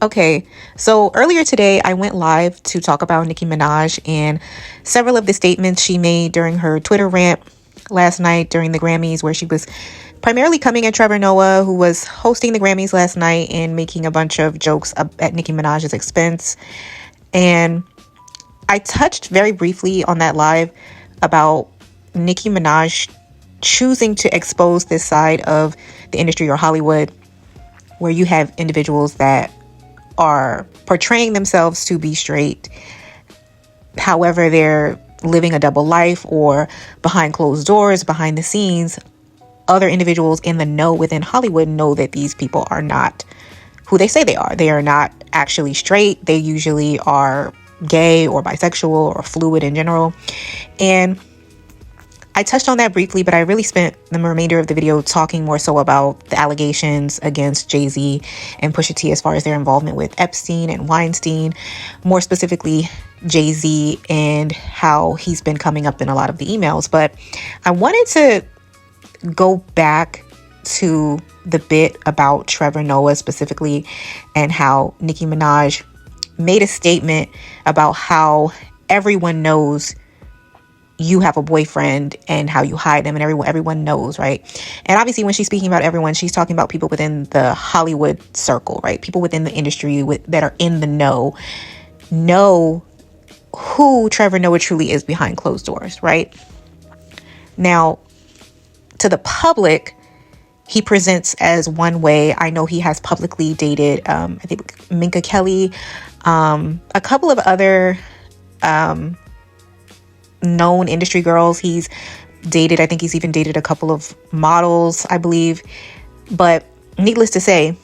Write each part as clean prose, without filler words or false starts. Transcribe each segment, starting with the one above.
Okay, so earlier today, I went live to talk about Nicki Minaj and several of the statements she made during her Twitter rant last night during the Grammys, where she was primarily coming at Trevor Noah, who was hosting the Grammys last night, and making a bunch of jokes at Nicki Minaj's expense. And I touched very briefly on that live about Nicki Minaj choosing to expose this side of the industry, or Hollywood, where you have individuals that are portraying themselves to be straight. However, they're living a double life, or behind closed doors, behind the scenes, other individuals in the know within Hollywood know that these people are not who they say they are. They are not actually straight. They usually are gay or bisexual or fluid in general. And I touched on that briefly, but I really spent the remainder of the video talking more so about the allegations against Jay-Z and Pusha T as far as their involvement with Epstein and Weinstein, more specifically Jay-Z and how he's been coming up in a lot of the emails. But I wanted to go back to the bit about Trevor Noah specifically, and how Nicki Minaj made a statement about how everyone knows you have a boyfriend and how you hide them, and everyone knows, right? And obviously when she's speaking about everyone, she's talking about people within the Hollywood circle, right? People within the industry that are in the know who Trevor Noah truly is behind closed doors, right? Now, to the public, he presents as one way. I know he has publicly dated, I think, Minka Kelly, a couple of other known industry girls he's dated. I think he's even dated a couple of models, I believe. But needless to say,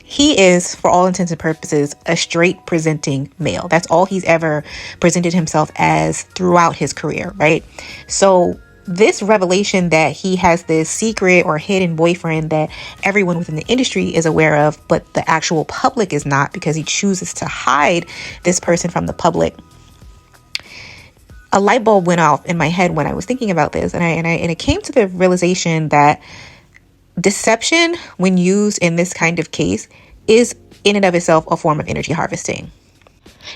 he is, for all intents and purposes, a straight presenting male. That's all he's ever presented himself as throughout his career, right? So this revelation that he has this secret or hidden boyfriend that everyone within the industry is aware of, but the actual public is not, because he chooses to hide this person from the public. A light bulb went off in my head when I was thinking about this, and it came to the realization that deception, when used in this kind of case, is in and of itself a form of energy harvesting.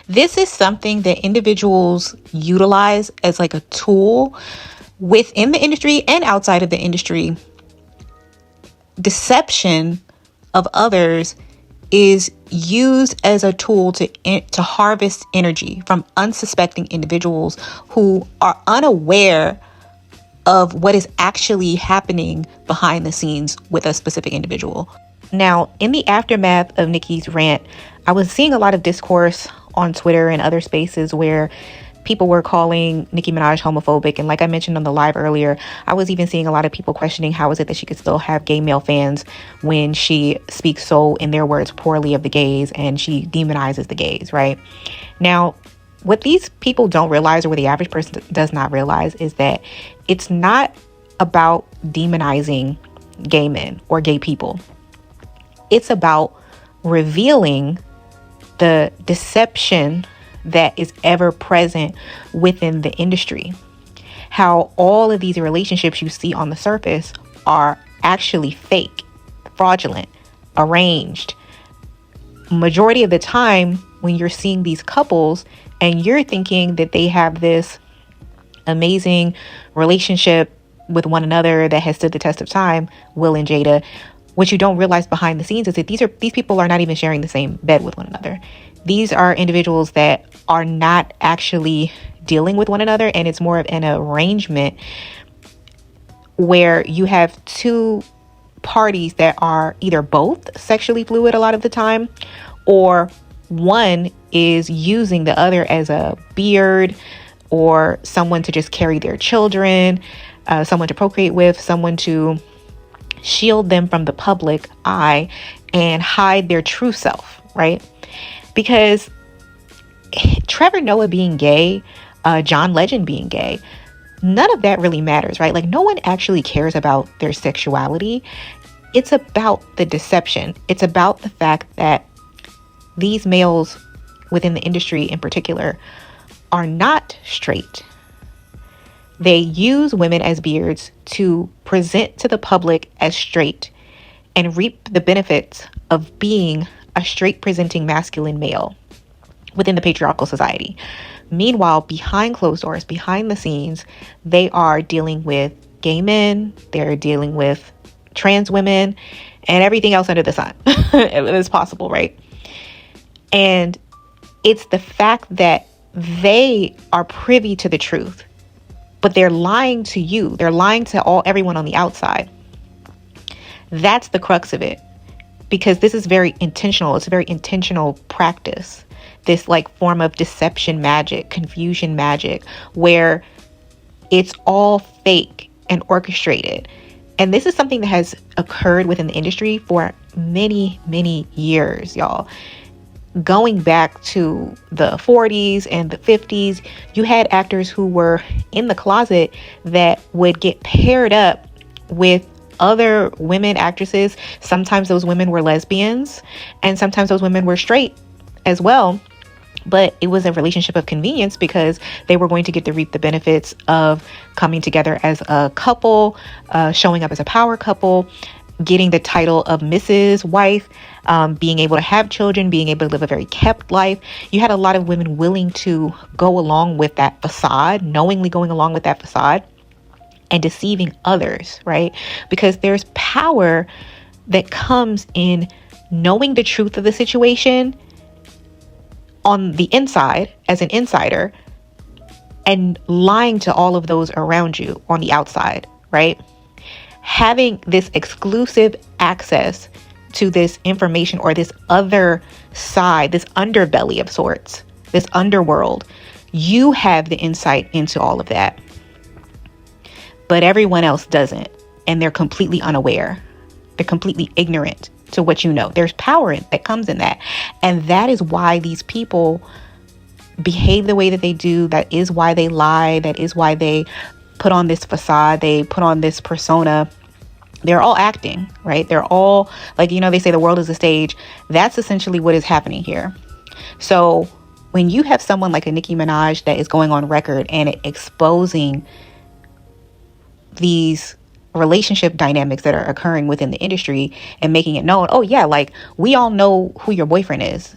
This is something that individuals utilize as like a tool within the industry and outside of the industry. Deception of others is used as a tool to harvest energy from unsuspecting individuals who are unaware of what is actually happening behind the scenes with a specific individual. Now, in the aftermath of Nicki's rant, I was seeing a lot of discourse on Twitter and other spaces where people were calling Nicki Minaj homophobic. And like I mentioned on the live earlier, I was even seeing a lot of people questioning how is it that she could still have gay male fans when she speaks so, in their words, poorly of the gays, and she demonizes the gays, right? Now, what these people don't realize, or what the average person does not realize, is that it's not about demonizing gay men or gay people. It's about revealing the deception that is ever present within the industry. How all of these relationships you see on the surface are actually fake, fraudulent, arranged. Majority of the time, when you're seeing these couples and you're thinking that they have this amazing relationship with one another that has stood the test of time, Will and Jada, what you don't realize behind the scenes is that these people are not even sharing the same bed with one another. These are individuals that are not actually dealing with one another, and it's more of an arrangement where you have two parties that are either both sexually fluid a lot of the time, or one is using the other as a beard, or someone to just carry their children, someone to procreate with, someone to shield them from the public eye and hide their true self, right? Because Trevor Noah being gay, John Legend being gay, none of that really matters, right? Like, no one actually cares about their sexuality. It's about the deception. It's about the fact that these males within the industry in particular are not straight. They use women as beards to present to the public as straight and reap the benefits of being a straight presenting masculine male within the patriarchal society. Meanwhile, behind closed doors, behind the scenes, they are dealing with gay men, they're dealing with trans women, and everything else under the sun is possible, right? And it's the fact that they are privy to the truth, but they're lying to you. They're lying to everyone on the outside. That's the crux of it, because this is very intentional. It's a very intentional practice. This like form of deception magic, confusion magic, where it's all fake and orchestrated. And this is something that has occurred within the industry for many, many years, y'all. Going back to the 40s and the 50s, you had actors who were in the closet that would get paired up with other women actresses. Sometimes those women were lesbians, and sometimes those women were straight as well. But it was a relationship of convenience because they were going to get to reap the benefits of coming together as a couple, showing up as a power couple, getting the title of Mrs. Wife, being able to have children, being able to live a very kept life. You had a lot of women willing to go along with that facade, knowingly going along with that facade and deceiving others, right? Because there's power that comes in knowing the truth of the situation on the inside as an insider and lying to all of those around you on the outside, right? Having this exclusive access to this information or this other side, this underbelly of sorts, this underworld, you have the insight into all of that. But everyone else doesn't, and they're completely unaware. They're completely ignorant to what you know. There's power that comes in that. And that is why these people behave the way that they do. That is why they lie. That is why they put on this facade. They put on this persona. They're all acting, right? They're all, like, you know, they say the world is a stage. That's essentially what is happening here. So when you have someone like a Nicki Minaj that is going on record and exposing these relationship dynamics that are occurring within the industry and making it known, oh yeah, like we all know who your boyfriend is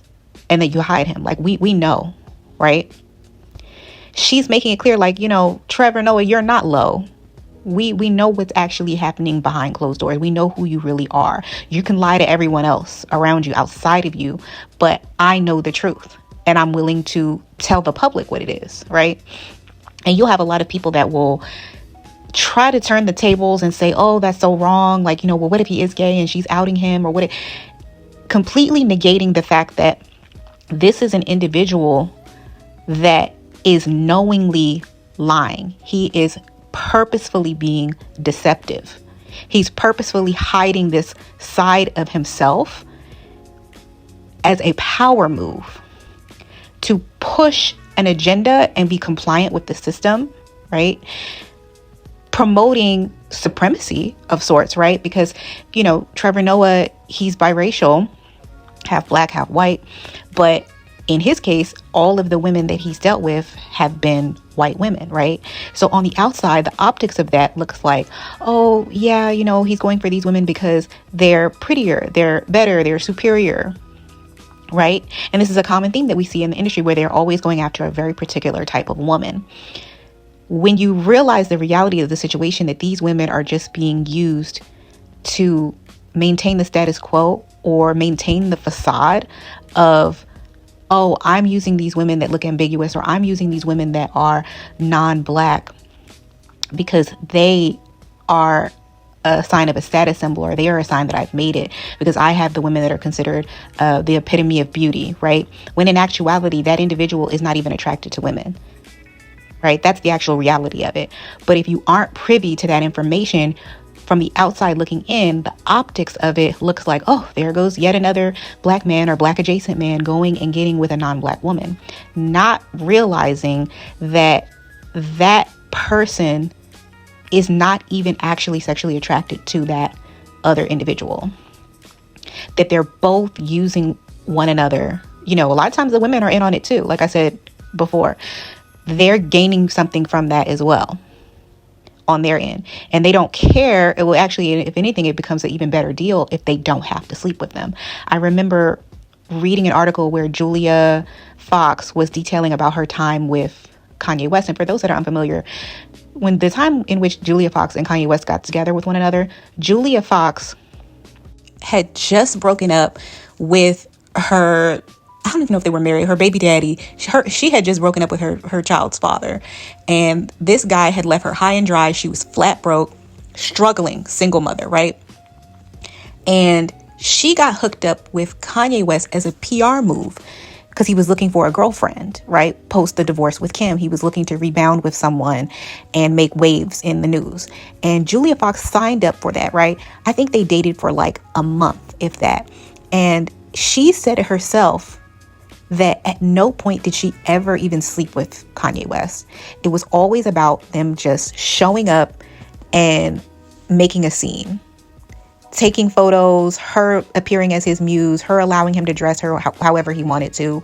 and that you hide him. Like we know, right? She's making it clear, like, you know, Trevor Noah, you're not low. We know what's actually happening behind closed doors. We know who you really are. You can lie to everyone else around you, outside of you, but I know the truth and I'm willing to tell the public what it is, right? And you'll have a lot of people that will try to turn the tables and say, oh, that's so wrong. Like, you know, well, what if he is gay and she's outing him, or what? Completely negating the fact that this is an individual that is knowingly lying. He is purposefully being deceptive. He's purposefully hiding this side of himself as a power move to push an agenda and be compliant with the system, right? Promoting supremacy of sorts, right? Because, you know, Trevor Noah, he's biracial, half black, half white. But in his case, all of the women that he's dealt with have been white women, right? So on the outside, the optics of that looks like, oh, yeah, you know, he's going for these women because they're prettier, they're better, they're superior, right? And this is a common theme that we see in the industry, where they're always going after a very particular type of woman. When you realize the reality of the situation, that these women are just being used to maintain the status quo or maintain the facade of, oh, I'm using these women that look ambiguous, or I'm using these women that are non-black because they are a sign of a status symbol, or they are a sign that I've made it because I have the women that are considered the epitome of beauty, right? When in actuality, that individual is not even attracted to women. Right? That's the actual reality of it. But if you aren't privy to that information from the outside looking in, the optics of it looks like, oh, there goes yet another black man or black adjacent man going and getting with a non-black woman, not realizing that that person is not even actually sexually attracted to that other individual, that they're both using one another. You know, a lot of times the women are in on it too. Like I said before, they're gaining something from that as well on their end. And they don't care. It will actually, if anything, it becomes an even better deal if they don't have to sleep with them. I remember reading an article where Julia Fox was detailing about her time with Kanye West. And for those that are unfamiliar, when the time in which Julia Fox and Kanye West got together with one another, Julia Fox had just broken up with her, I don't even know if they were married, her baby daddy. She had just broken up with her child's father. And this guy had left her high and dry. She was flat broke, struggling, single mother, right? And she got hooked up with Kanye West as a PR move because he was looking for a girlfriend, right? Post the divorce with Kim. He was looking to rebound with someone and make waves in the news. And Julia Fox signed up for that, right? I think they dated for like a month, if that. And she said it herself that at no point did she ever even sleep with Kanye West. It was always about them just showing up and making a scene. Taking photos, her appearing as his muse, her allowing him to dress her however he wanted to,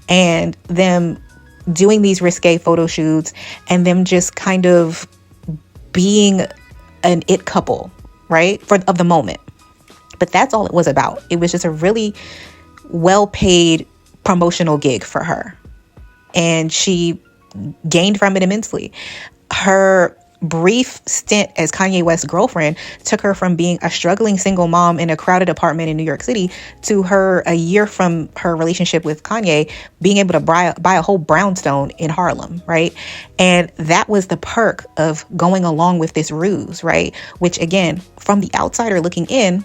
and them doing these risque photo shoots, and them just kind of being an it couple, right? Of the moment. But that's all it was about. It was just a really well-paid promotional gig for her. And she gained from it immensely. Her brief stint as Kanye West's girlfriend took her from being a struggling single mom in a crowded apartment in New York City to her, a year from her relationship with Kanye, being able to buy a whole brownstone in Harlem, right? And that was the perk of going along with this ruse, right? Which again, from the outsider looking in,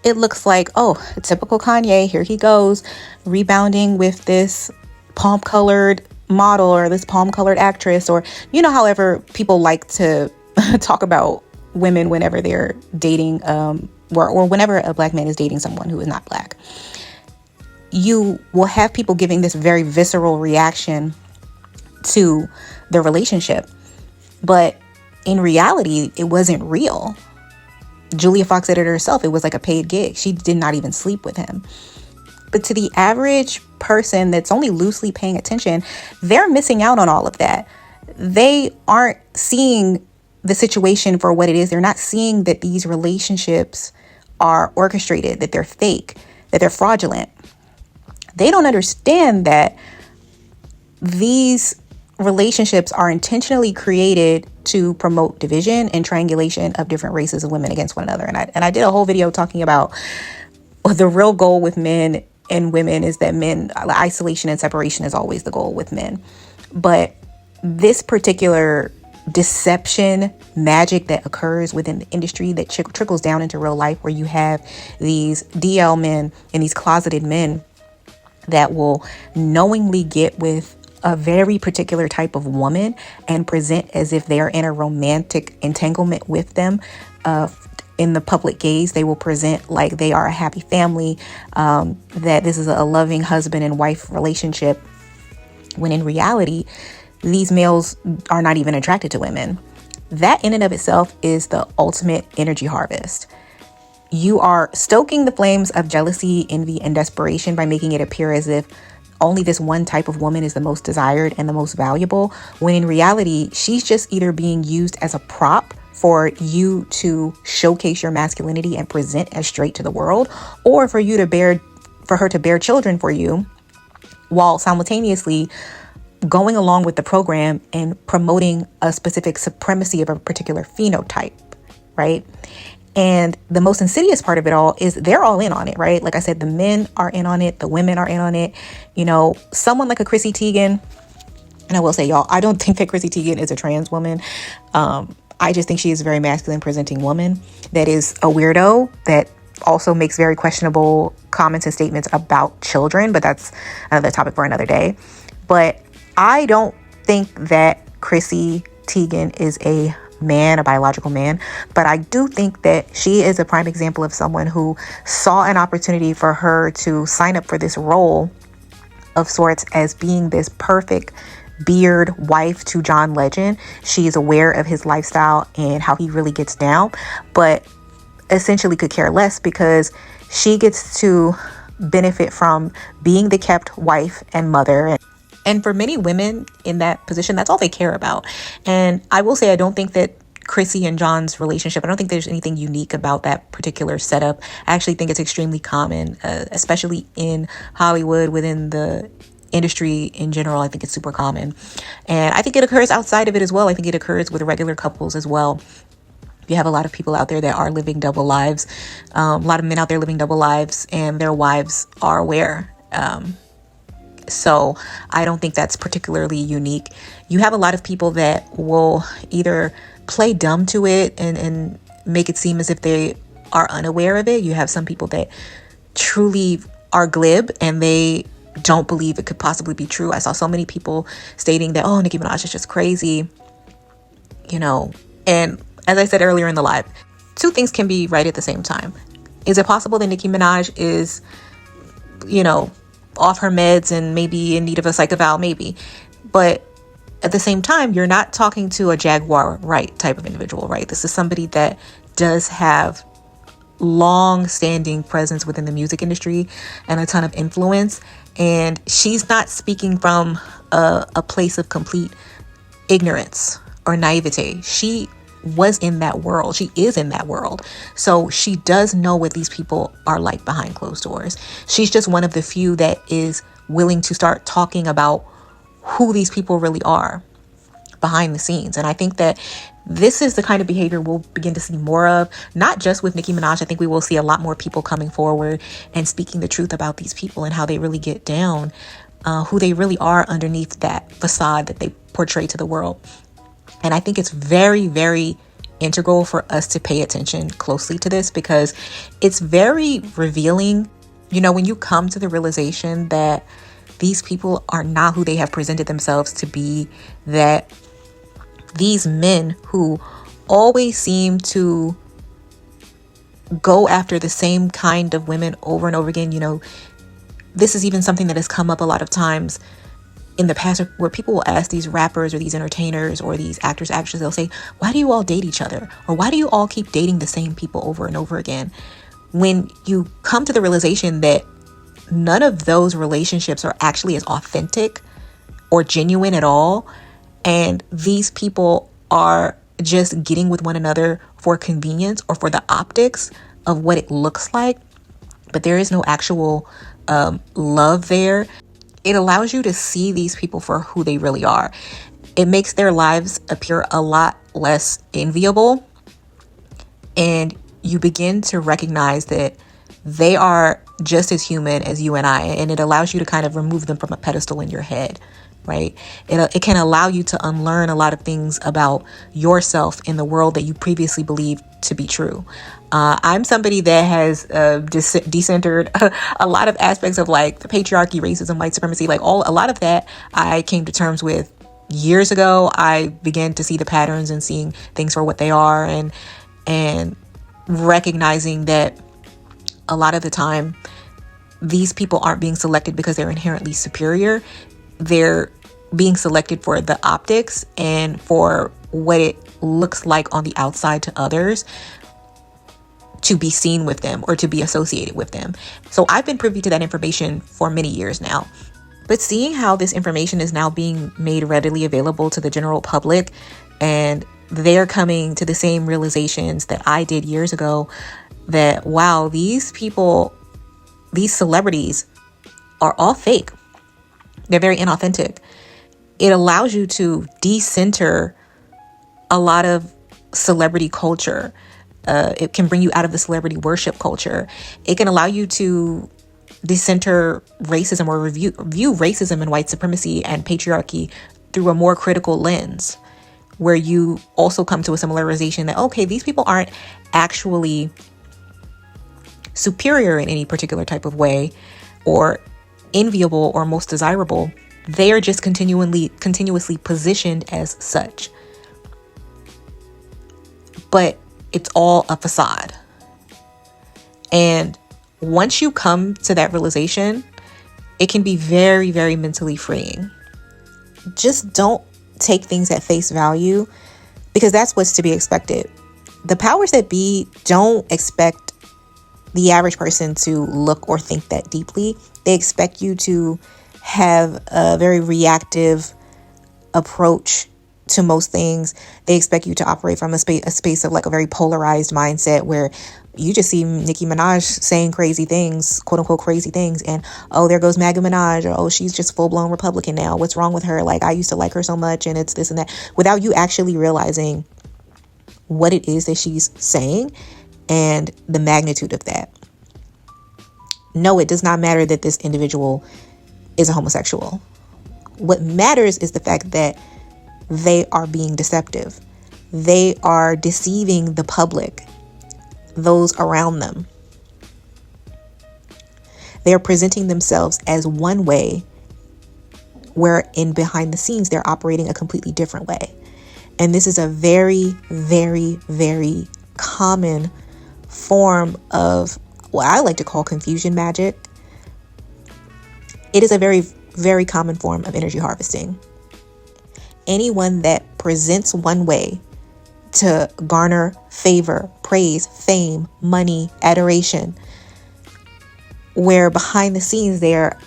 it looks like, oh, typical Kanye, here he goes, rebounding with this palm-colored model or this palm-colored actress, or however people like to talk about women whenever they're dating, or whenever a black man is dating someone who is not black. You will have people giving this very visceral reaction to the relationship, but in reality, it wasn't real. Julia Fox said it herself. It was like a paid gig. She did not even sleep with him. But to the average person that's only loosely paying attention, they're missing out on all of that. They aren't seeing the situation for what it is. They're not seeing that these relationships are orchestrated, that they're fake, that they're fraudulent. They don't understand that these relationships are intentionally created to promote division and triangulation of different races of women against one another. And I did a whole video talking about the real goal with men and women is that men, isolation and separation is always the goal with men. But this particular deception magic that occurs within the industry that trickles down into real life, where you have these DL men and these closeted men that will knowingly get with a very particular type of woman and present as if they are in a romantic entanglement with them. In the public gaze, they will present like they are a happy family, that this is a loving husband and wife relationship, when in reality, these males are not even attracted to women. That in and of itself is the ultimate energy harvest. You are stoking the flames of jealousy, envy, and desperation by making it appear as if only this one type of woman is the most desired and the most valuable, when in reality, she's just either being used as a prop for you to showcase your masculinity and present as straight to the world, or for her to bear children for you, while simultaneously going along with the program and promoting a specific supremacy of a particular phenotype, right? And the most insidious part of it all is they're all in on it, right? Like I said, the men are in on it, the women are in on it. Someone like a Chrissy Teigen, and I will say, y'all, I don't think that Chrissy Teigen is a trans woman. I just think she is a very masculine presenting woman that is a weirdo, that also makes very questionable comments and statements about children, but that's another topic for another day. But I don't think that Chrissy Teigen is a biological man, but I do think that she is a prime example of someone who saw an opportunity for her to sign up for this role of sorts as being this perfect beard wife to John Legend. She is aware of his lifestyle and how he really gets down, but essentially could care less, because she gets to benefit from being the kept wife and mother. And for many women in that position, that's all they care about. And I will say, I don't think that Chrissy and John's relationship. I don't think there's anything unique about that particular setup. I actually think it's extremely common, especially in Hollywood, within the industry in general. I think it's super common. And I think it occurs outside of it as well. I think it occurs with regular couples as well. You have a lot of people out there that are living double lives. A lot of men out there living double lives, and their wives are aware. So I don't think that's particularly unique. You have a lot of people that will either play dumb to it and make it seem as if they are unaware of it. You have some people that truly are glib and they don't believe it could possibly be true. I saw so many people stating that, oh, Nicki Minaj is just crazy, and as I said earlier in the live, two things can be right at the same time. Is it possible that Nicki Minaj is, off her meds and maybe in need of a psych eval? Maybe. But at the same time, you're not talking to a Jaguar Wright type of individual, right? This is somebody that does have long-standing presence within the music industry and a ton of influence. And she's not speaking from a place of complete ignorance or naivete. She was in that world. She is in that world. So she does know what these people are like behind closed doors. She's just one of the few that is willing to start talking about who these people really are behind the scenes. And I think that this is the kind of behavior we'll begin to see more of, not just with Nicki Minaj. I think we will see a lot more people coming forward and speaking the truth about these people and how they really get down, who they really are underneath that facade that they portray to the world. And I think it's very, very integral for us to pay attention closely to this, because it's very revealing, when you come to the realization that these people are not who they have presented themselves to be, that these men who always seem to go after the same kind of women over and over again, this is even something that has come up a lot of times in the past, where people will ask these rappers or these entertainers or these actors, actresses, they'll say, why do you all date each other? Or why do you all keep dating the same people over and over again? When you come to the realization that none of those relationships are actually as authentic or genuine at all, and these people are just getting with one another for convenience or for the optics of what it looks like, but there is no actual love there, it allows you to see these people for who they really are. It makes their lives appear a lot less enviable. And you begin to recognize that they are just as human as you and I. And it allows you to kind of remove them from a pedestal in your head, right? It can allow you to unlearn a lot of things about yourself in the world that you previously believed to be true. I'm somebody that has decentered a lot of aspects of like the patriarchy, racism, white supremacy, a lot of that I came to terms with years ago. I began to see the patterns and seeing things for what they are, and recognizing that a lot of the time these people aren't being selected because they're inherently superior. They're being selected for the optics and for what it looks like on the outside to others to be seen with them or to be associated with them. So I've been privy to that information for many years now. But seeing how this information is now being made readily available to the general public, and they're coming to the same realizations that I did years ago, that wow, these people, these celebrities are all fake. They're very inauthentic. It allows you to decenter a lot of celebrity culture. It can bring you out of the celebrity worship culture. It can allow you to decenter racism or view racism and white supremacy and patriarchy through a more critical lens, where you also come to a similar realization that, okay, these people aren't actually superior in any particular type of way or enviable or most desirable. They are just continuously positioned as such. But it's all a facade. And once you come to that realization, it can be very, very mentally freeing. Just don't take things at face value, because that's what's to be expected. The powers that be don't expect the average person to look or think that deeply. They expect you to have a very reactive approach to most things. They expect you to operate from a space of like a very polarized mindset where you just see Nicki Minaj saying crazy things, quote unquote crazy things, and oh, there goes Maggie Minaj, or oh, she's just full blown Republican now. What's wrong with her? Like, I used to like her so much, and it's this and that, without you actually realizing what it is that she's saying and the magnitude of that. No, it does not matter that this individual is a homosexual. What matters is the fact that they are being deceptive. They are deceiving the public, those around them. They are presenting themselves as one way, where in behind the scenes, they're operating a completely different way. And this is a very, very, very common form of what I like to call confusion magic. It is a very, very common form of energy harvesting. Anyone that presents one way to garner favor, praise, fame, money, adoration, where behind the scenes they're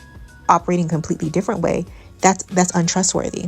operating a completely different way, that's untrustworthy.